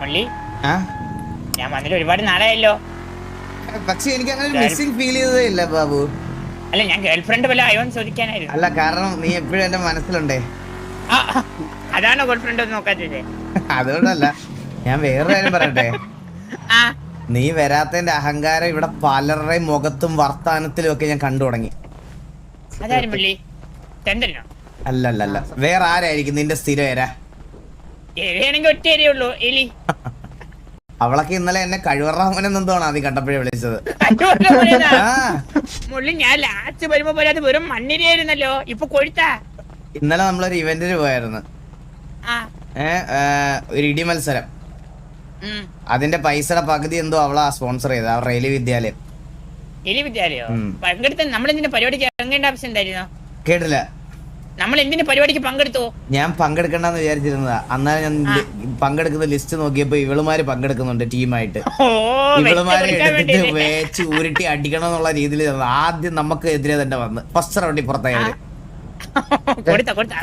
മള്ളി ഞാൻ വന്നിട്ട് ഒരുപാട് നാളായല്ലോ. പക്ഷെ എനിക്ക് അങ്ങനെ മിസ്സിംഗ് ഫീൽ ചെയ്തതേ ഇല്ല ബാബു. അല്ല ഞാൻ ഗേൾഫ്രണ്ട് വല്ല ആയോന്ന് ചോദിക്കാനായിരുന്നു. അല്ല കാരണം നീ എപ്പോഴും എന്റെ മനസ്സിലുണ്ടേ. അതാണോ ഗേൾഫ്രണ്ട് ഒന്ന് നോക്കാത്തത്? അതുകൊണ്ടല്ല, ഞാൻ വേറെ കാര്യം പറയട്ടെ. നീ വരാത്തതിന്റെ അഹങ്കാരം ഇവിടെ പലരുടെയും മുഖത്തും വർത്താനത്തിലും ഒക്കെ ഞാൻ കണ്ടു തുടങ്ങി. അതാരും മള്ളി ചന്ദ്രനോ? അല്ലല്ല, വേറെ ആരായിരിക്കും നിന്റെ സ്ഥിരം വരാ? ഒറ്റ ഉള്ളൂ എലി. അവളൊക്കെ ഇന്നലെ എന്നെ കഴിവറാമനെന്തോണോ നീ കണ്ടപ്പോഴേ വിളിച്ചത്. മുള്ളി ഞാൻ ലാസ്റ്റ് വരുമ്പോ പോരാത് വെറും മണ്ണിരിയായിരുന്നല്ലോ, ഇപ്പൊ കൊഴുത്താ. ഇന്നലെ നമ്മളൊരു ഇവന്റിന് പോയായിരുന്നു, ഒരു ഇടി മത്സരം. അതിന്റെ പൈസയുടെ പകുതി എന്തോ അവളാ സ്പോൺസർ ചെയ്ത റെയിൽവേ വിദ്യാലയം. പങ്കെടുത്ത നമ്മളെന്തിന്റെ പരിപാടിക്ക് ഇറങ്ങേണ്ട ആവശ്യം എന്തായിരുന്നു? കേട്ടില്ല. നമ്മൾ എന്തിന്റെ പരിപാടിക്ക് പങ്കെടുത്തു? ഞാൻ പങ്കെടുക്കണ്ടെന്ന് വിചാരിച്ചിരുന്നതാ. അന്നാലും ഞാൻ പങ്കെടുക്കുന്ന ലിസ്റ്റ് നോക്കിയപ്പോ ഇവളുമാര് പങ്കെടുക്കുന്നുണ്ട് ടീമായിട്ട്. ഇവളുമാരെ എടുത്തിട്ട് വേച്ച് ഉരുട്ടി അടിക്കണം എന്നുള്ള രീതിയിൽ ആദ്യം നമുക്ക് എതിരെ തന്നെ വന്ന് ഫസ്റ്റ് റൗണ്ടിൽ പുറത്തായത്.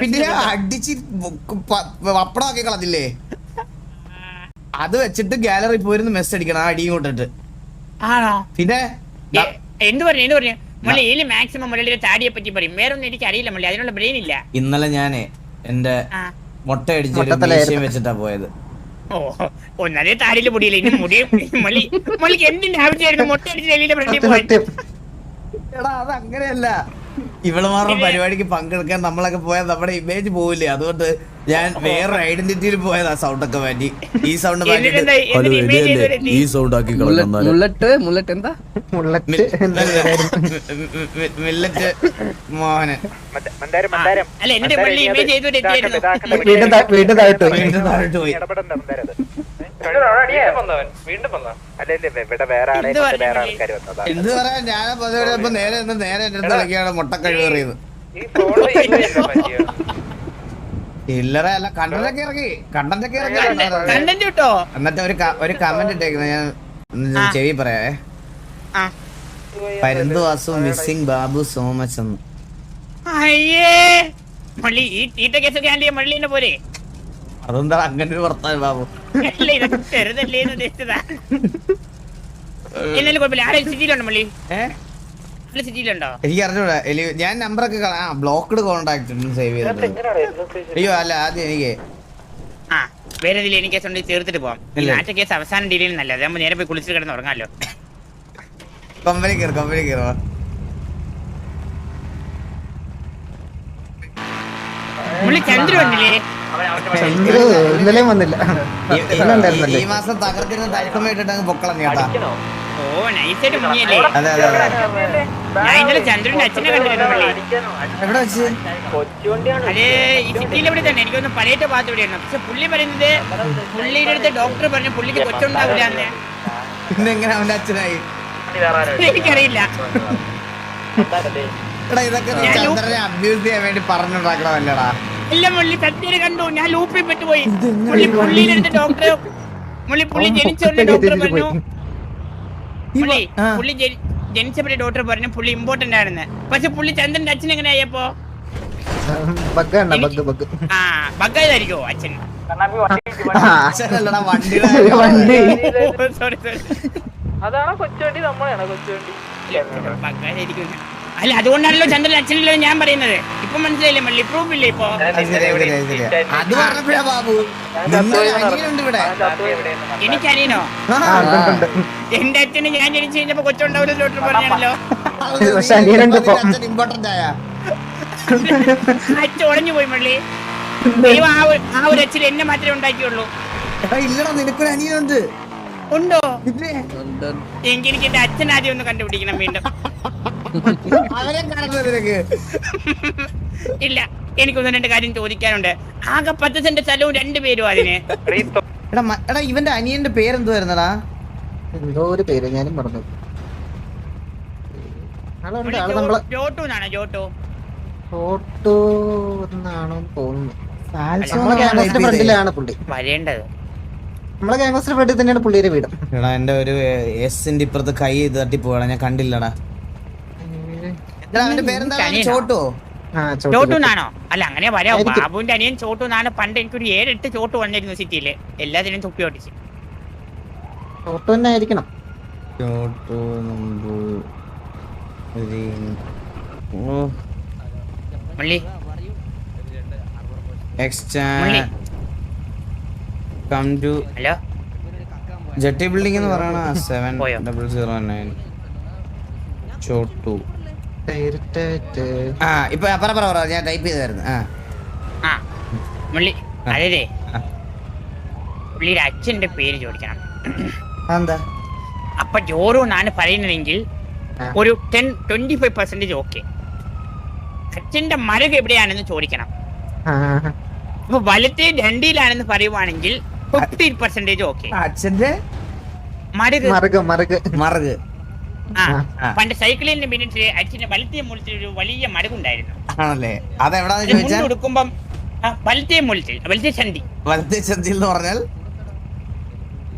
പിന്നെ അടിച്ച് വപ്പടമാക്കി കളഞ്ഞില്ലേ, അത് വെച്ചിട്ട് ഗാലറി പോയിരുന്നു മെസ്സ് അടിക്കണം ആ അടിയും കൊണ്ടിട്ട്. പിന്നെ എന്ത് പറഞ്ഞു മള്ളി മാക്സിമം മള്ളിയുടെ താടിയെ പറ്റി പറയും, വേറൊന്നും എനിക്ക് അറിയില്ല മള്ളി, അതിനുള്ള ബ്രെയിൻ ഇല്ല. ഇന്നലെ ഞാനേ എന്റെ മുട്ട അടിച്ച് വെച്ചിട്ടാ പോയത്. ഒന്നതേ താടിയിൽ പൊടിയില്ല, ഇനി മുടി മള്ളിക്ക് എന്തിന്റെ ആവശ്യമായിരുന്നു മുട്ട അടിച്ച്? എടാ അത് അങ്ങനെയല്ല, ഇവളുമാരുടെ പരിപാടിക്ക് പങ്കെടുക്കാൻ നമ്മളൊക്കെ പോയാൽ നമ്മുടെ ഇമേജ് പോവില്ലേ, അതുകൊണ്ട് ഞാൻ വേറെ ഐഡന്റിറ്റിയിൽ പോയതാ. സൗണ്ട് ഒക്കെ മാറ്റി ഈ സൗണ്ട് ഈ സൗണ്ട് ആക്കി മില്ലറ്റ് മോഹനൻ. വീണ്ടും താഴോട്ട് പോയി. എന്ത് പറയാ, ഞാൻ നേരെ എന്റെ അടുത്ത് കളിക്കാണ് മുട്ട കഴിവേറിയത്. ചില്ലറ അല്ല, കണ്ടന്റൊക്കെ ഇറങ്ങി. എന്നിട്ട് ഒരു കമന്റ് ഇട്ടേക്കുന്നത് ഞാൻ ചെവി പറയാവേ. പരന്തു Vasu missing Babu so much എന്ന്. അതെന്താ അങ്ങനെ ഒരു വർത്താനം ബാബു? എനിക്ക് അറിഞ്ഞൂടാ. ഞാൻ നമ്പറൊക്കെ ബ്ലോക്ക്ഡ് കോണ്ടാക്ട് സേവ് ചെയ്തിട്ടുണ്ട്. അയ്യോ അല്ല, ആദ്യം എനിക്ക് വേറെ എനിക്ക് ചേർത്തിട്ട് പോവാം. കേസ് അവസാനം ഡീലിൽ നല്ലത്, നമ്മൾ നേരെ പോയി കുളിച്ചിട്ട് കിടന്ന് ഉറങ്ങാമല്ലോ. കമ്പനി കയറുവാ. ചന്ദ്ര വന്നില്ലേ? ഇന്നലെയും വന്നില്ല. ഈ മാസം തകർത്തിരുന്ന തൈക്കമായിട്ടിട്ട് പൊക്കളഞ്ഞ കേട്ടാ. ഓ നൈസായിട്ട് മുങ്ങിയല്ലേ? ഞാൻ ഇന്നലെ ചന്ദ്രന്റെ അച്ഛനെ കണ്ടിരുന്നു. എവിടെ വെച്ച്? അത് ഈ സിറ്റിയിൽ ഇവിടെ തന്നെ, എനിക്കൊന്ന് പലയത്തെ ഭാഗത്ത് ഇവിടെയാണ്. പക്ഷെ പുള്ളി പറയുന്നത് പുള്ളിയുടെ അടുത്ത് ഡോക്ടർ പറഞ്ഞു പുള്ളിക്ക് കൊച്ചുണ്ടാവില്ലാന്ന്. പിന്നെ എങ്ങനെ അവന്റെ അച്ഛനായി എനിക്കറിയില്ല. എടാ ഇതൊക്കെ ചന്ദ്രനെ അബ്യൂസ് ചെയ്യാൻ വേണ്ടി പറഞ്ഞുണ്ടാക്കണമല്ലടാ. ഇല്ല മുള്ളി സത്യം കണ്ടു, ഞാൻ ലൂപ്പിൽ പെട്ടുപോയി. പുള്ളിയുടെ അടുത്ത് ഡോക്ടർ പുള്ളി ജനിച്ചോണ്ട് ഡോക്ടർ പറഞ്ഞു, പുള്ളി ജനിച്ചപ്പോഴേ ഡോക്ടർ പറഞ്ഞു പുള്ളി ഇമ്പോർട്ടന്റ് ആണെന്ന്. പക്ഷെ പുള്ളി ചന്ദ്രന്റെ അച്ഛൻ എങ്ങനെ ആയപ്പോ ബഗ്ഗായിരിക്കോ അച്ഛൻ? അതാണോ കൊച്ചുവണ്ടി? നമ്മളാണോ കൊച്ചുവണ്ടി? അല്ല അതുകൊണ്ടാണല്ലോ ചന്ദ്രൻ അച്ഛനല്ലോ ഞാൻ പറയുന്നത്. ഇപ്പൊ മനസ്സിലായില്ലേ മള്ളി? പ്രൂഫ് ഇല്ലേ ഇപ്പൊ? എനിക്കറിയണോ? എന്റെ അച്ഛന് ഞാൻ ജനിച്ചു കഴിഞ്ഞപ്പോ കൊച്ചുണ്ടാവില്ല ഡോക്ടർ പറഞ്ഞാണല്ലോ. അച്ഛൻ ഉടഞ്ഞു പോയി മള്ളി. ആ ഒരു അച്ഛൻ എന്നെ മാത്രമേ ഉണ്ടാക്കിയുള്ളൂ. ഇല്ലടാ, നിനക്കൊരു അനിയനുണ്ട്. ഉണ്ടോ? എനിക്ക് എന്റെ അച്ഛൻ ആദ്യം ഒന്ന് കണ്ടുപിടിക്കണം വീണ്ടും. ഇല്ല, എനിക്കൊന്നും രണ്ട് കാര്യം ചോദിക്കാനുണ്ട്. ആകെ 10 സെന്റ് സ്ഥലവും 2 പേരും അതിന്. എടാ ഇവന്റെ അനിയന്റെ പേരെന്തുവായിരുന്നടാ? എന്തോ ഒരു പേര് ഞാനും പറഞ്ഞു. ജോട്ടു എന്നാണോ? ജോട്ടു എന്നാണോ തോന്നുന്നു. ഫ്രണ്ടിലാണ് പുള്ളി വരേണ്ടത്. നമ്മളെ ഗ്യാങ്സ്റ്റർ ഫ്രണ്ടിൽ തന്നെയാണ് പുള്ളിയുടെ വീട്. എടാ എന്റെ ഒരു എസിന്റെ ഇപ്പുറത്ത് കൈ തട്ടി പോവാ, ഞാൻ കണ്ടില്ലടാ. അവന്റെ പേരെന്താ? ചോട്ടോ? ചോട്ടൂന്നാണോ? അല്ല അങ്ങനെ വരാം. ആയിരിക്കും. ബാബുവിന്റെ അനിയൻ ചോട്ടൂന്നാണ്. പണ്ട് എനിക്കൊരു 7-8 ചോട്ട് വന്നിരുന്നു സിറ്റിയില്. എല്ലാത്തിനും തുപ്പി ഓടിച്ച്. ഓട്ടോ തന്നെ ആയിരിക്കണം. ചോട്ടു മുള്ളി എക്സ്ട്രാ മുള്ളി. Come to hello jetty building എന്ന് പറയണ പോയോ? 7009 ചോട്ടു. ടേരറ്റേറ്റ്. ആ ഇപ്പൊ പറ ഞാൻ ടൈപ്പ് ചെയ്തായിരുന്നു. ആ മുള്ളി ആ. അതെ ആ. പുള്ളിയുടെ അച്ഛന്റെ പേര് ചോദിക്കണം. എന്താ അപ്പൊ ജോറു എന്നാണ് പറയുന്നതെങ്കിൽ ആ. ഒരു 10-25% ഓക്കെ. അച്ഛന്റെ മരക എവിടെയാണെന്ന് ചോദിക്കണം. അപ്പൊ വലത്തെ ഡണ്ടിയിലാണെന്ന് പറയുവാണെങ്കിൽ 50% ഓക്കെ. അച്ഛന്റെ മരക മറുക് ആ ആ. പണ്ട് സൈക്കിളിന്റെ മിനിറ്റ് അച്ഛന്റെ വലത്തെ മൂലത്തിൽ ഒരു വലിയ മരകുണ്ടായിരുന്നു. ആണല്ലേ? അതെവിടാന്ന് അത് ചോദിച്ചാൽ മുണ്ട് കൊടുക്കുമ്പം വലത്തെ മൂലത്തിൽ വലത്തെ ചന്തി വലത്തെ ചന്തിയിൽ എന്ന് പറഞ്ഞാൽ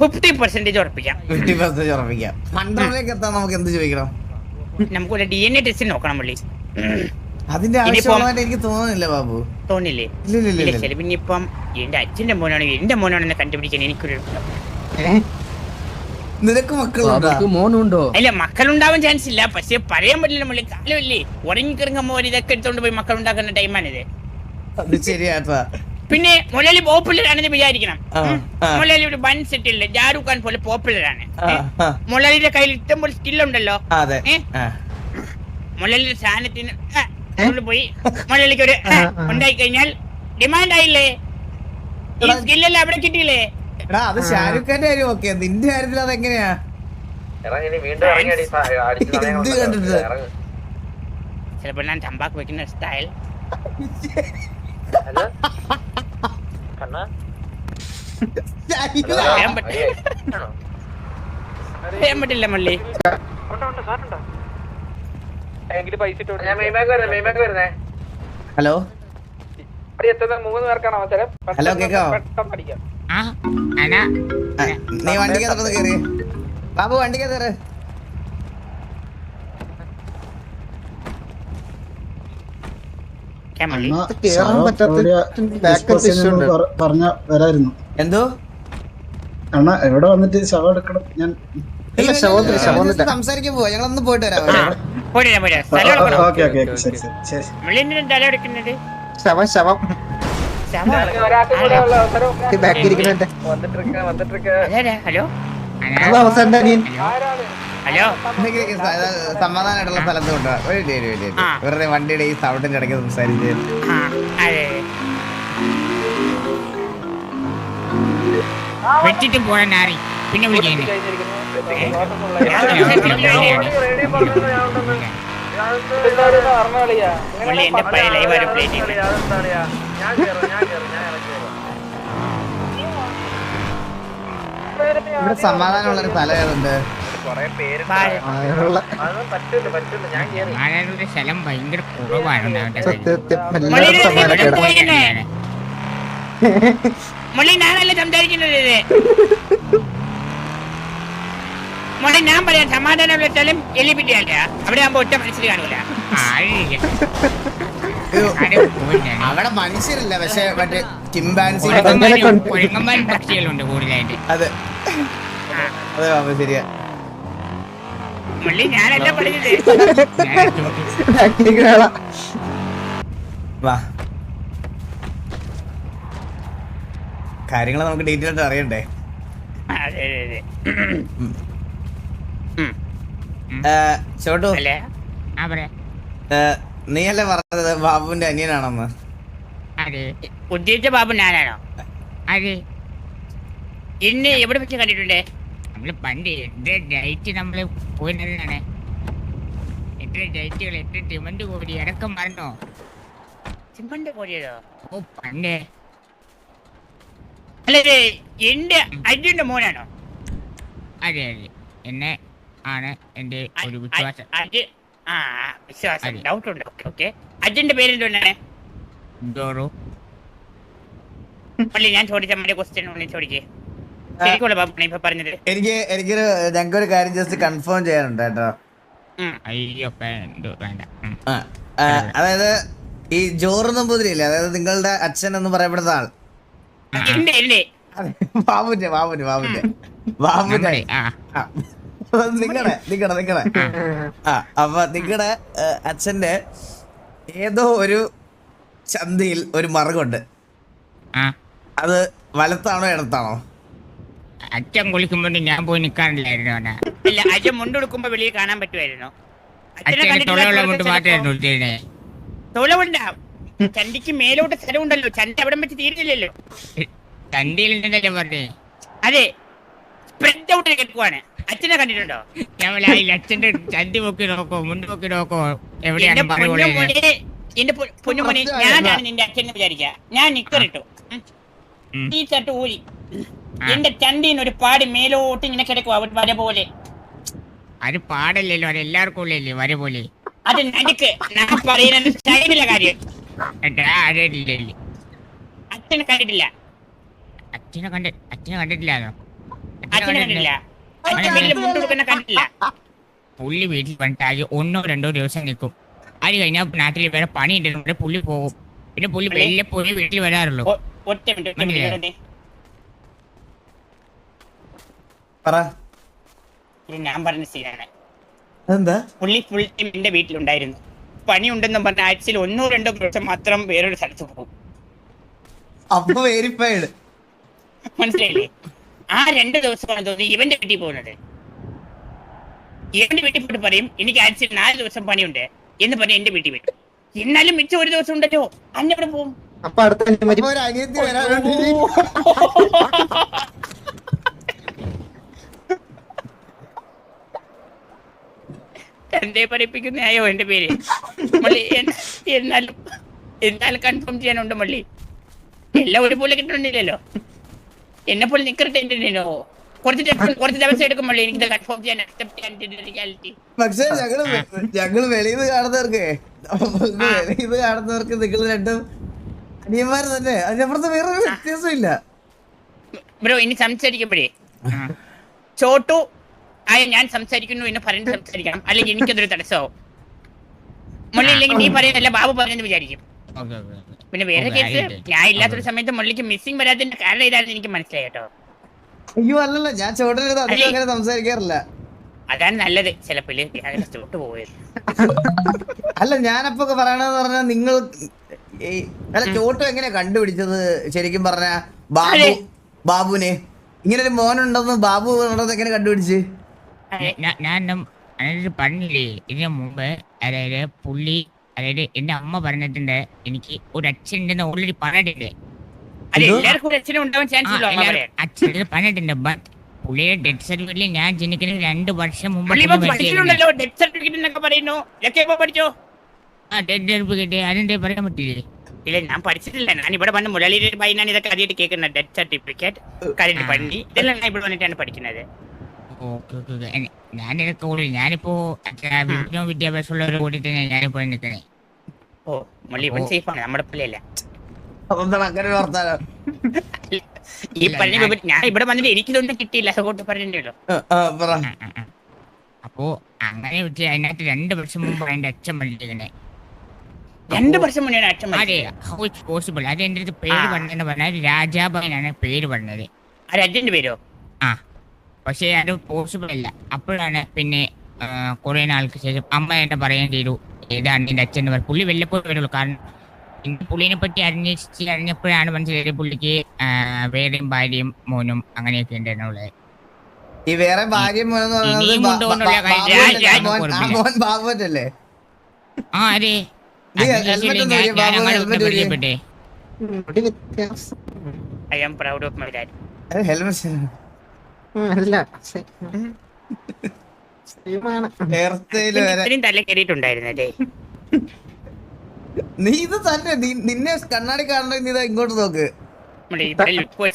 50% ഉറപ്പിക്കാം. 50% ഉറപ്പിക്കാം. 100ലേക്ക് എത്താൻ നമുക്ക് എന്ത് ചോദിക്കണം? നമുക്കൊരു DNA ടെസ്റ്റ് നോക്കണം പുള്ളി. അതിന്റെ ആവശ്യമുള്ളതായിട്ട് എനിക്ക് തോന്നുന്നില്ല ബാബു. തോന്നില്ലേ? ഇല്ല. പിന്നെ ഇപ്പം എന്റെ അച്ഛന്റെ മോനാണെങ്കിൽ എന്റെ മോനാണെന്ന് കണ്ടുപിടിക്കാൻ എനിക്കൊരു നിനക്ക് മക്കളുണ്ടോ? അല്ല മക്കളുണ്ടാവാൻ ചാൻസ് ഇല്ല. പക്ഷെ പറയാൻ പറ്റില്ല മുള്ളി. കാലമല്ലേ ഉറങ്ങിക്കിറങ്ങുമ്പോ ഇതൊക്കെ എടുത്തോണ്ട് പോയി മക്കൾ ഉണ്ടാക്കുന്ന ടൈമാണിത്. അത് ശരിയാട്ടാ. പിന്നെ മുരളി പോപ്പുലർ ആണെന്ന് വിചാരിക്കണം. ആ. മുരളിയുടെ വൺ സെറ്റില്ല ഷാരൂഖ് ഖാൻ പോലെ പോപ്പുലർ ആണ്. ആ. മുരളിയുടെ കയ്യിൽ ഇഷ്ടം പോലെ സ്കില്ലുണ്ടല്ലോ. അതെ. മുരളിയുടെ സ്ഥാനത്തിന് പോയി മുരളിക്ക് ഒരു ഉണ്ടായി കഴിഞ്ഞാൽ ഡിമാൻഡ് ആയില്ലേ? ഈ സ്കില്ലെല്ലാം അവിടെ കിട്ടിയില്ലേ? എടാ അത് ഷാരൂഖ് ഖാന്റെ കാര്യം ഓക്കെ, നിന്റെ കാര്യത്തിൽ അതെങ്ങനെയാ? എന്ത് കണ്ടിട്ട്? ചിലപ്പോ ഞാൻ തമ്പാക്ക് വെക്കുന്ന സ്റ്റൈൽ പറയാൻ പറ്റില്ല മള്ളി. ഹലോ ഹലോ കേക്കാവോ? ആ അനാ നീ വണ്ടിക്കകത്ത് കയറി ബാബു, വണ്ടിക്കകത്ത് കയറി. മള്ളി കേറാൻ പറ്റാത്ത ബാക്കപ്പ് ഇഷ്യൂ ഉണ്ട്. പറഞ്ഞ വരായിരുന്നു. എന്തോ അണ്ണാ എവിടെ വന്നിട്ട് ശവം എടുക്കണം? ഞാൻ ഇല്ല, ശവം സംസാരിക്കാൻ പോവാ. ഞങ്ങളൊന്ന് പോയിട്ട് വരാം. പോരാ ഓക്കെ ശരി ശരി. മള്ളിന്റെ തല എടുക്കുന്നത് ശവം ബാക്കിരിക്കുന്നുണ്ട്. ഹലോ അത് അവസാനം അനിയൻ. ഹലോ സമാധാനമായിട്ടുള്ള സ്ഥലത്ത് കൊണ്ടുപോവാ. ആ. വെറുതെ വണ്ടിയുടെ ഈ സൗണ്ടിന്റെ ഇടയ്ക്ക് സംസാരിച്ച് ആ അതെ വെച്ചിട്ട് പോകാൻ ആറി പിന്നെ വിളിക്കുന്നത് എന്റെ പഴയ ലൈവ് ഒരു പ്ലേറ്റ് ഇവിടെ സമാധാനമുള്ളൊരു സ്ഥലം ഏതുണ്ട്? ആളുടെ സ്ഥലം ഭയങ്കര കുറവാണ്. സത്യം എല്ലാവരും സമാധാനം. മള്ളി ഞാനല്ലേ സംസാരിക്കുന്നത്. മോളെ ഞാൻ പറയാം, സമാധാനമുള്ള സ്ഥലം എലിപ്പിട്ടിയല്ല. അവിടെ ആകുമ്പോ ഒറ്റ മനസ്സിൽ കാണൂല. അവിടെ മനുഷ്യരില്ല, പക്ഷെ മറ്റേ ചിമ്പാൻസി പക്ഷികളുണ്ട് കൂടുതലായിട്ട്. അതെ അതെ ബാബു, ശരിയാ. മള്ളി ഞാനല്ല പറഞ്ഞത്. വാ, കാര്യങ്ങൾ നമുക്ക് ഡീറ്റെയിൽ ആയിട്ട് അറിയണ്ടേ? അതെ അതെ ചോട്ടു, അല്ലേ? ആ പറയാ. നീയല്ലേ പറഞ്ഞത് ബാബുവിന്റെ അനിയനാണെന്ന്? അതെ, ഉദ്ദേശിച്ച ബാബു ഞാനാണോ? അതെ. എന്നെ എവിടെ വെച്ച് കണ്ടിട്ടുണ്ടേ? നമ്മള് പണ്ട് എന്റെ ഡേറ്റ് നമ്മള് പോയിരുന്നതാണ്. എന്റെ ഡേറ്റുകൾ എന്റെ ഡിമണ്ട് കൂടി ഇടക്കം മറന്നോ? ഡിമണ്ട് കൂടിയതോ? ഓ പണ്ടേ. അല്ലേ എന്റെ അച്ഛന്റെ മോനാണോ? അതെ അതെ, എന്നെ ആണ് എന്റെ ഒരു വിശ്വാസം. വിശ്വാസം ഡൗട്ട് ഉണ്ട്. ഓക്കെ, അച്ഛന്റെ പേരെന്താണ്? ജോറു. പള്ളി ഞാൻ ചോദിച്ച മറ്റേ ക്വസ്റ്റ്യൻ ഒന്ന് ചോദിക്കേ. ശരിക്കുള്ള ബാബു ഇപ്പൊ പറഞ്ഞത്. ഞങ്ങൾക്കൊരു കാര്യം ജസ്റ്റ് കൺഫേം ചെയ്യാനുണ്ട് കേട്ടോ. അയ്യോ വേണ്ട. അതായത് ഈ ജോറ് നമ്പൂതിരിയില്ലേ, അതായത് നിങ്ങളുടെ അച്ഛൻ എന്ന് പറയപ്പെടുന്ന ആൾ, എന്റെ അതെ, ബാബുന്റെ നിങ്ങടെ അപ്പൊ നിങ്ങടെ അച്ഛന്റെ ഏതോ ഒരു ചന്തയിൽ ഒരു മറുകുണ്ട്. അത് വലത്താണോ ഇടത്താണോ? അച്ഛൻ കുളിക്കുമ്പോ ഞാൻ പോയി നിക്കാറില്ലായിരുന്നു. ഇല്ല, അച്ഛൻ മുണ്ടെടുക്കുമ്പോ വെളിയിൽ കാണാൻ പറ്റുമായിരുന്നു. തൊളവുണ്ടാവും. ചണ്ടിക്ക് മേലോട്ട് സ്ഥലമുണ്ടല്ലോ, ചണ്ട അവിടെ വെച്ച് തീരുന്നില്ലല്ലോ. ചണ്ടിയിലുണ്ടല്ലേ പറഞ്ഞേ? അതെ, സ്പ്രെഡ് ഔട്ട് കിടക്കുവാണ്. അച്ഛനെ കണ്ടിട്ടുണ്ടോ? അച്ഛന്റെ ചണ്ടി നോക്കി നോക്കോ, മുണ്ട് നോക്കി നോക്കോ, എവിടെയാണ് എന്റെ പൊന്നുമോനെ? ഞാനാണ് നിന്റെ അച്ഛനെ വിചാരിക്ക. ഞാൻ നിക്കറിട്ടു, ഈ ചട്ട് ഊരി എന്റെ ചണ്ടീന്ന് ഒരു പാടി മേലോട്ട് ഇങ്ങനെ കിടക്കുവാ, വര പോലെ. അത് പാടല്ലല്ലോ, അത് എല്ലാവർക്കും ഉള്ളല്ലേ വര പോലെ. അത് നടുക്ക് ഞാൻ പറയുന്ന സ്റ്റൈലിലെ കാര്യം. അച്ഛനെ കണ്ടിട്ടില്ല. അച്ഛനെ കണ്ടിട്ടില്ല. പുള്ളി വീട്ടിൽ വന്നിട്ട് 1 or 2 ദിവസം നിൽക്കും. അത് കഴിഞ്ഞാൽ നാട്ടിൽ വേറെ പണി ഉണ്ടെന്നുണ്ടെ പുള്ളി പോകും. പിന്നെ പുള്ളി വെല്ലെ പോയി വീട്ടിൽ വരാറുള്ളൂ. ഒറ്റ മിനിറ്റ് ഞാൻ പറഞ്ഞ സീനാണ്. എന്താ? പുള്ളി ഫുൾ ടൈം എന്റെ വീട്ടിലുണ്ടായിരുന്നു. പണി ഉണ്ടെന്നും പറഞ്ഞ ആഴ്ചയിൽ 1 or 2 ദിവസം മാത്രം വേറൊരു സ്ഥലത്ത് പോകും. അപ്പൊ വെരിഫൈഡ് മനസ്സിലായില്ലേ? ആ 2 ദിവസമാണ് തോന്നി ഇവന്റെ വീട്ടിൽ പോകുന്നത്. ഇവന്റെ വീട്ടിൽ പോയിട്ട് പറയും എനിക്ക് ആഴ്ചയിൽ 4 ദിവസം പണിയുണ്ട് എന്ന് പറഞ്ഞ് എന്റെ വീട്ടിൽ വരും. എന്നാലും മിച്ചം 1 ദിവസം ഉണ്ടല്ലോ, അന്നെവിടെ പോകും? അപ്പൊ അടുത്ത എന്തേ പഠിപ്പിക്കുന്നയോ എന്റെ പേര് മള്ളി. എന്നാലും കൺഫേം ചെയ്യാനുണ്ട് മള്ളി. എല്ലാം ഒരുപോലെ കിട്ടണില്ലല്ലോ. എന്നെ പോലെ നിക്കറിട്ടോ, കുറച്ച് ദിവസം എടുക്കും മള്ളി എനിക്ക് കൺഫേം ചെയ്യാൻ, അക്സെപ്റ്റ് ചെയ്യാൻ റിയാലിറ്റി. പക്ഷെ ഞങ്ങള് വെളിയിൽ കാണുന്നവർക്ക് നിങ്ങൾ രണ്ടും അനിയന്മാര് തന്നെ, അതിനപ്പുറത്ത് വേറൊരു വ്യത്യാസം ഇല്ല ബ്രോ. ഇനി സംസാരിക്കുമ്പോഴേ ചോട്ടു ആയ ഞാൻ സംസാരിക്കുന്നു എന്ന് പറഞ്ഞ് സംസാരിക്കണം, അല്ലെങ്കിൽ എനിക്കതൊരു തടസ്സമാവും മള്ളി. ഇല്ലെങ്കിൽ നീ പറയുന്നല്ല ബാബു പറഞ്ഞെന്ന് വിചാരിക്കും. പിന്നെ വേറെ കേസ്, ഞാൻ ഇല്ലാത്തൊരു സമയത്ത് മുള്ളിക്ക് മിസ്സിംഗ് വരാത്തതിന്റെ കാരണം ഇതാണെന്ന് എനിക്ക് മനസ്സിലായി കേട്ടോ. അയ്യോ അല്ലല്ല, ഞാൻ ചോട്ടനടുത്ത് അധികം അങ്ങനെ സംസാരിക്കാറില്ല. അതാണ് നല്ലത്. ചിലപ്പോൾ ചോട്ട് പോയത് അല്ല, ഞാനപ്പോ പറയണെന്ന് പറഞ്ഞാൽ നിങ്ങൾ അല്ല, ചോട്ടു എങ്ങനെയാ കണ്ടുപിടിച്ചത് ശരിക്കും പറഞ്ഞ? ബാബുനെ ഇങ്ങനെ ഒരു മോനുണ്ടെന്ന് ബാബു എങ്ങനെ കണ്ടുപിടിച്ച്? ഞാൻ പറഞ്ഞില്ലേ ഇതിനു മുമ്പ്, അതായത് പുള്ളി, അതായത് എന്റെ അമ്മ പറഞ്ഞിട്ടുണ്ട് എനിക്ക് ഒരു അച്ഛൻ ഉണ്ടെന്ന് ഓൾറെഡി പറഞ്ഞിട്ടുണ്ട്. അച്ഛൻ പറഞ്ഞിട്ടുണ്ട്. ബട്ട് പുള്ളിയുടെ ഡെത്ത് സർട്ടിഫിക്കറ്റിൽ ഞാൻ ജനിക്കുന്ന 2 വർഷം മുമ്പ് അതെന്തേ പറയാൻ പറ്റില്ലേ? ഇല്ല, ഞാൻ പഠിച്ചിട്ടില്ല. ഞാൻ ഇവിടെ വന്ന് മുരളിയുടെ പയ്യനാണ് ഇതൊക്കെ ആദ്യമായിട്ട് കേൾക്കുന്നത്. ഡെത്ത് സർട്ടിഫിക്കറ്റ്, കറന്റ് പണി, ഇതെല്ലാം ഞാൻ ഇവിടെ വന്നിട്ടാണ് പഠിക്കുന്നത്. ഞാനിപ്പോ വിദ്യാഭ്യാസമുള്ളവരെ കൂട്ടിട്ട് ഞാനിപ്പോ നിൽക്കണേ. ഓ മള്ളി ഇവൻ സേഫാണ്, നമ്മുടെ പിള്ളയല്ല. അങ്ങനെ വർത്താനം ഈ പറഞ്ഞ ഞാൻ ഇവിടെ വന്നിട്ട് എനിക്കിതൊന്നും കിട്ടിയില്ല, അതുകൊണ്ട് പറഞ്ഞല്ലോ. അപ്പോ അങ്ങനെ വെച്ച് അതിനകത്ത് 2 വർഷം മുമ്പ് എന്റെ അച്ഛൻ മരിച്ചിരിക്കണേ. 2 വർഷം മുന്നേ അച്ഛൻ പോസിബിൾ. അത് എന്റെ അടുത്ത് പേര് പറഞ്ഞെന്ന് പറഞ്ഞാൽ രാജാബാനാണ് പേര് പറഞ്ഞത്. ആ അച്ഛന്റെ പേരോ? ആ, പക്ഷെ അത് പോസിബിൾ അല്ല. അപ്പോഴാണ് പിന്നെ കുറെ നാൾക്ക് ശേഷം അമ്മ എന്നെ പറയാൻ ചെയ്തു ഏതാണ് എന്റെ അച്ഛൻ. പുള്ളി വല്ലപ്പോഴും വരുള്ളൂ. കാരണം പുള്ളിനെ പറ്റി അറിഞ്ഞപ്പോഴാണ് മനസ്സിലായത് പുള്ളിക്ക് വേറെയും ഭാര്യയും മോനും അങ്ങനെയൊക്കെ ഉണ്ടായിരുന്നുള്ളത്. ഈ വേറെ ഭാര്യയും ബാബുവല്ലേ? ആ അതെ. I am proud of my dad. തല കയറിയിട്ടുണ്ടായിരുന്നല്ലേ? നീ ഇത് തന്നെ നിന്നെ കണ്ണാടി കാണണ ഇങ്ങോട്ട് നോക്ക്.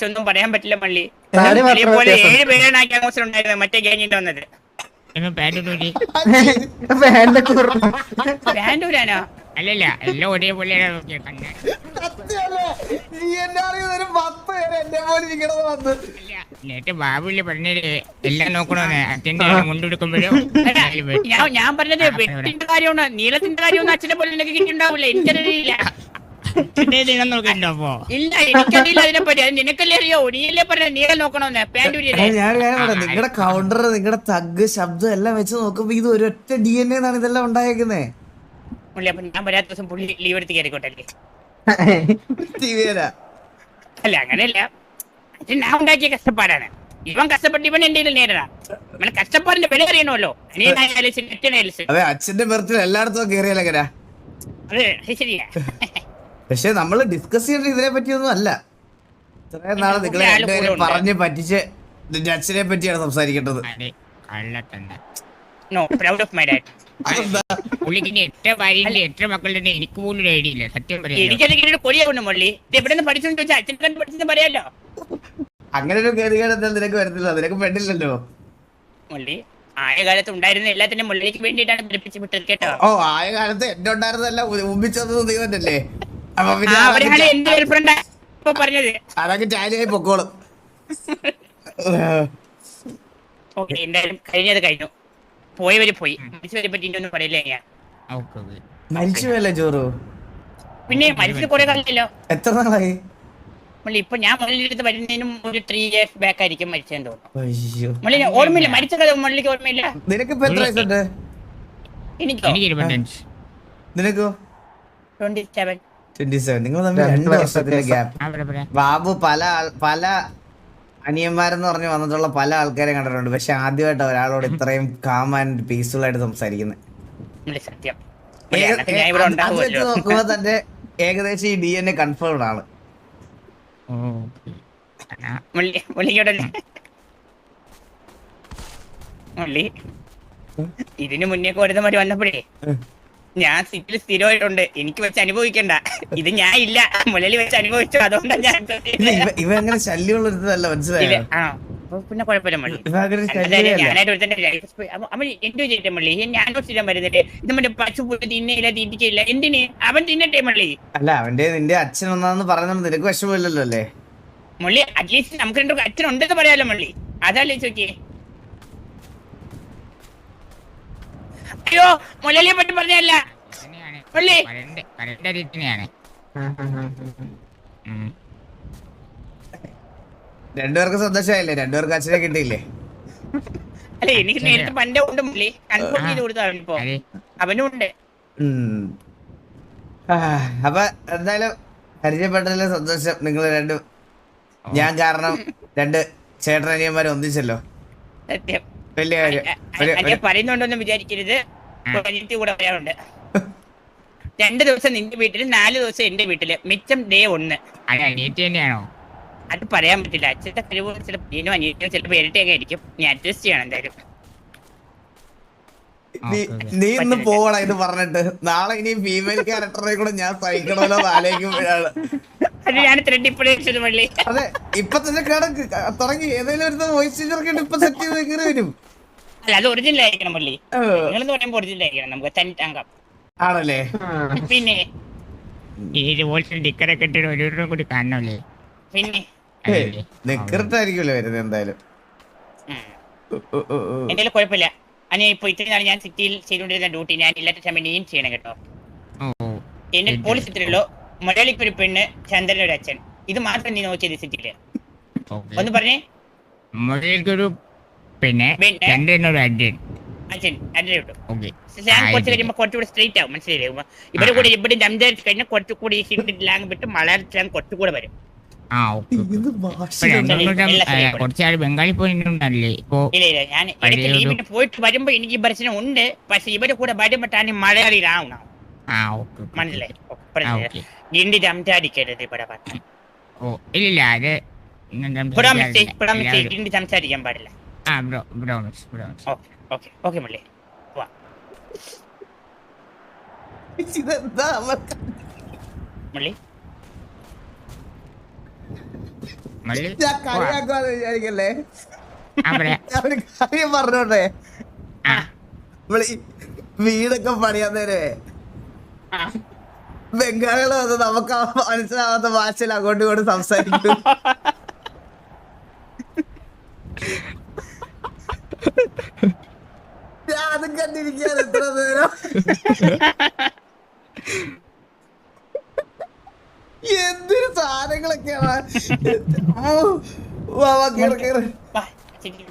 ഒന്നും പറയാൻ പറ്റില്ല മള്ളി. 7 പേരാണ് ഉണ്ടായിരുന്നത് മറ്റേ ഗാങ്ങിന്റെ വന്നത്. ബാൻഡൂരാനോ? അല്ലല്ല എല്ലാം ഒരേപോലെയാണ് നോക്കിയത് കണ്ണ്. സത്യമല്ലേ? നീ എന്നെ അറിയുന്ന ഒരു 10 പേര് എന്നെ പോലെ ഇരിക്കണമെന്ന് വന്ന്. അല്ല നേരത്തെ ബാബുല്ലേ പറഞ്ഞത് എല്ലാം നോക്കണമെന്ന് അച്ഛൻ്റെ മുണ്ടെടുക്കുമ്പോഴും ഞാൻ പറഞ്ഞത് വെട്ടിന്റെ കാര്യമാണ് നീളത്തിന്റെ കാര്യമൊന്നും അച്ഛനെ പോലെ എനിക്ക് കിട്ടിണ്ടാവില്ല എനിക്കറിയില്ല. നോക്കിണ്ടോ ഇല്ല എനിക്കറിയില്ല അതിനെപ്പറ്റി അത് നിനക്കല്ലേ അറിയോ നീയല്ലേ പറഞ്ഞ നീളം നോക്കണമെന്ന് പാൻറ് നിങ്ങളുടെ കൗണ്ടർ നിങ്ങളുടെ തഗ് ശബ്ദം എല്ലാം വെച്ച് നോക്കുമ്പോ ഇത് ഒരൊറ്റ DNA എന്നാണ് ഇതെല്ലാം ഉണ്ടായേക്കുന്നേ. അപ്പൊ ഞാൻ വരാത്ത ദിവസം പുള്ളി ലീവ് എടുത്ത് കയറിക്കോട്ടെ. അല്ല അങ്ങനെയല്ല അത് ഞാൻ ഉണ്ടാക്കിയ കഷ്ടപ്പാടാണ്. ഇവൻ കഷ്ടപ്പെട്ട് ഇവൻ എന്റെ നേരിടാ നമ്മളെ കഷ്ടപ്പാടിന്റെ വില അറിയണമല്ലോ. അതെ അച്ഛന്റെ ബർത്ത്ഡേ എല്ലായിടത്തും കേറിയാലേ. അത് ശരിയാ. പക്ഷെ നമ്മള് ഡിസ്കസ് ചെയ്യേണ്ട ഇതിനെ പറ്റിയൊന്നും അല്ല. ഇത്രയും നാളെ നിങ്ങളെ രണ്ടുപേരും പറഞ്ഞ് പറ്റിച്ച് നിന്റെ അച്ഛനെ പറ്റിയാണ് സംസാരിക്കേണ്ടത്. പുള്ളിക്ക് എത്ര ഭാര്യന്റെ എത്ര മക്കളുടെ എനിക്ക് പോലും ഒരു ഐഡിയ ഇല്ല സത്യം പറയാം. എനിക്കത് കൊടിയാവുന്നു മള്ളി എവിടെ നിന്ന് പഠിച്ചോണ്ട് ചോദിച്ചാൽ അച്ഛൻ കണ്ട് പഠിച്ചെന്ന് പറയാലോ. അങ്ങനെ ഒരു ഗതികേട് നിനക്ക് വരത്തില്ല, നിനക്ക് പെണ്ണില്ലല്ലോ മള്ളി. ആയ കാലത്ത് ഉണ്ടായിരുന്ന എല്ലാത്തിനും മുള്ളിലേക്ക് വേണ്ടിയിട്ടാണ് പഠിപ്പിച്ച് വിട്ടത് കേട്ടോ. ഓ ആയ കാലത്ത് എന്റെ ഉണ്ടായിരുന്നല്ല ഉമ്മിച്ചത് നീ തന്നെയല്ലേ. അപ്പൊ അവരാണ് എന്റെ ഗേൾഫ്രണ്ട് ഇപ്പൊ പറഞ്ഞത്. അതൊക്കെ ചാലിയായി പൊക്കോളും. ഓക്കെ എന്തായാലും കഴിഞ്ഞത് കഴിഞ്ഞു. പോയവര് പോയി. മരിച്ചവരെ പറ്റി ഒന്നും പറയില്ല ഞാൻ. മരിച്ചുവല്ലേ ചോറു? പിന്നെ മരിച്ചിട്ട് കുറെ കാലല്ലോ. എത്ര നാളായി? ഇപ്പൊ ഞാൻ മുള്ളിന്റെ വരുന്നതിനും ഒരു 3 years ബാക്ക് ആയിരിക്കും മരിച്ചെന്ന് തോന്നുന്നു. മുള്ളി ഓർമ്മയില്ല മരിച്ച കഥ മുള്ളിക്ക് ഓർമ്മയില്ല. നിനക്ക് ഇപ്പൊ എത്ര വയസ്സുണ്ട്? എനിക്കോ നിനക്കോ 27. നിങ്ങൾ തമ്മിൽ 2 വർഷത്തിന്റെ ഗ്യാപ്പ്. ബാബു പല അനിയന്മാരെന്ന് പറഞ്ഞ് വന്നിട്ടുള്ള പല ആൾക്കാരെ കണ്ടിട്ടുണ്ട്. പക്ഷെ ആദ്യമായിട്ട് ഒരാളോട് ഇത്രയും കാം ആൻഡ് പീസ്ഫുൾ ആയിട്ട് സംസാരിക്കുന്നത്. നോക്കുമ്പോ തന്നെ ഏകദേശം ഈ DNA കൺഫേംഡ് ആണ്. ഇതിനു മുന്നേ ഒരുത്തമാര് വന്നപ്പോഴേ ഞാൻ സിറ്റിൽ സ്ഥിരമായിട്ടുണ്ട്. എനിക്ക് വെച്ച് അനുഭവിക്കണ്ട. ഇത് ഞാൻ ഇല്ല മുലലി വെച്ച് അനുഭവിച്ചു. അതുകൊണ്ടാണ് ഞാൻ ഇവ അങ്ങനെ ശല്യമുള്ളതല്ല. മനസ്സിലായോ? പിന്നെ കുഴപ്പമില്ല മള്ളി. ഞാനായിട്ട് എൻജോയ് ചെയ്തിട്ട് മള്ളി. ഞാനോ സ്ഥിരം വരുന്നില്ലേ ഇത് മറ്റേ പശു പോയി തിന്നയില്ല തീറ്റിച്ചില്ല. എന്തിന് അവൻ തിന്നട്ടെ മള്ളി. അല്ല അവന്റെ നിന്റെ അച്ഛൻ ഒന്നാന്ന് പറയുന്നത് നിനക്ക് വിഷമമില്ലല്ലോ അല്ലേ മള്ളി? അറ്റ്ലീസ്റ്റ് നമുക്ക് രണ്ടു അച്ഛൻ ഉണ്ടെന്ന് പറയാലോ മള്ളി. അതല്ലേ ചോദിക്കേ. അയ്യോ മുലലിയെ പറ്റി പറഞ്ഞല്ല മള്ളി. രണ്ടുപേർക്ക് സന്തോഷമായില്ലേ? രണ്ടുപേർക്ക് അച്ഛനെ കിട്ടിയില്ലേ? അല്ല എനിക്ക് നേരത്തെ പണ്ടേ ഉണ്ട് മള്ളി. കൺഫേം ചെയ്ത് കൊടുത്തോ അവനും ഉണ്ട്. അപ്പൊ എന്തായാലും പരിചയപ്പെട്ടതിലെ സന്തോഷം. നിങ്ങൾ രണ്ടും ഞാൻ കാരണം 2 ചേട്ടനിയന്മാരെ ഒന്നിച്ചല്ലോ. സത്യം വലിയ കാര്യം. പറയുന്നുണ്ടോന്ന് വിചാരിക്കരുത്. കൂടെ പറയാറുണ്ട്. 2 ദിവസം നിന്റെ വീട്ടില് 4 ദിവസം എന്റെ വീട്ടില് മിച്ചം ഡേ 1. തന്നെയാണോ? അത് പറയാൻ പറ്റില്ല. അച്ഛന്റെ കഴിവ് ചിലപ്പോ അനിയത്തിയോ ചിലപ്പോ ഇരട്ടിയൊക്കെ ആയിരിക്കും. ഞാൻ അഡ്ജസ്റ്റ് ചെയ്യണം എന്തായാലും. നീ ഇന്ന് പോകണം ഇത് പറഞ്ഞിട്ട്. നാളെ ഇനി ഫീമെയിൽ ക്യാരക്ടറെ കൂടെ ഞാൻ സഹിക്കണമല്ലോ ആലോചിക്കുമ്പോഴാണ്. അത് ഞാൻ ത്രെഡ് ഇപ്പോഴേ മള്ളി. അതെ ഇപ്പൊ തന്നെ തുടങ്ങി. ഏതെങ്കിലും ഒരു വോയിസ് ചേർക്കിട്ട് ഇപ്പൊ സെറ്റ് ചെയ്ത് ഇങ്ങനെ വരും. അല്ല അത് ഒറിജിനൽ ആയിരിക്കണം മള്ളി. നിങ്ങളെന്ന് പറയുമ്പോ ഒറിജിനൽ ആയിരിക്കണം. നമുക്ക് തനിത്താങ്കാം ആണല്ലേ? പിന്നെ ടിക്കറൊക്കെ ഇട്ടിട്ട് ഒരു കൂടി കാണണല്ലേ? പിന്നെ നിക്കറിട്ടായിരിക്കുമല്ലോ വരുന്നത് എന്തായാലും. എന്തായാലും കുഴപ്പമില്ല. അനി ഇപ്പൊ ഇത്രയും നാളെ ഞാൻ സിറ്റിയിൽ ചെയ്തുകൊണ്ടിരുന്ന ഡ്യൂട്ടി ഞാൻ ഇല്ലാത്ത സമയം നീയും ചെയ്യണം കേട്ടോ. എന്റെ പോലീസ് ഇത്രയുള്ളൂ. മലയാളിക്ക് ഒരു പെണ്ണ്, ചന്ദ്രൻ ഒരു അച്ഛൻ. ഇത് മാത്രം നീ നോക്കിയത് സിറ്റിയില്. ഒന്ന് പറഞ്ഞേ. അച്ഛൻ അച്ഛൻ കിട്ടും. കുറച്ച് കഴിയുമ്പോ കുറച്ചുകൂടി സ്ട്രെയിറ്റ് ആവും. മനസ്സിലായി? ഇവരെ കൂടി ഇവിടെ സംസാരിച്ച് കഴിഞ്ഞാൽ കുറച്ചുകൂടി ലാങ് വിട്ട് മലയാളത്തിലാണ് കുറച്ചുകൂടെ വരും. കുറച്ചാൾ ബംഗാളി പോയിട്ടുണ്ടല്ലേ? ഇല്ല ഞാൻ ലീവിന് പോയിട്ട് വരുമ്പോ എനിക്ക് ഈ പ്രശ്നം ഉണ്ട്. പക്ഷെ ഇവരെ കൂടെ വരുമ്പോഴാണ് മലയാളിയിലാവണം. മനസ്സിലായി? ഗിണ്ടി സംസാരിക്കരുത് ഇവിടെ. ഇല്ല അത് ഗിണ്ടി സംസാരിക്കാൻ പാടില്ല. ഓക്കെ മള്ളി. മള്ളി ഞാൻ കളിയാക്കുവാന്ന് വിചാരിക്കല്ലേ? കാര്യം പറഞ്ഞോട്ടെ. നമ്മളീ വീടൊക്കെ പണിയാൻ നേരെ ബംഗാളികൾ വന്ന് നമുക്ക് മനസ്സിലാവാത്ത ഭാഷയിൽ അങ്ങോട്ടും ഇങ്ങോട്ടും സംസാരിക്കും. ഞാൻ അതും കണ്ടിരിക്കുകയാണ് എത്ര നേരം. എന്തൊരു സാധനങ്ങളൊക്കെയാണ്. വാ കേറ് കേറ്. വാ, ശരി,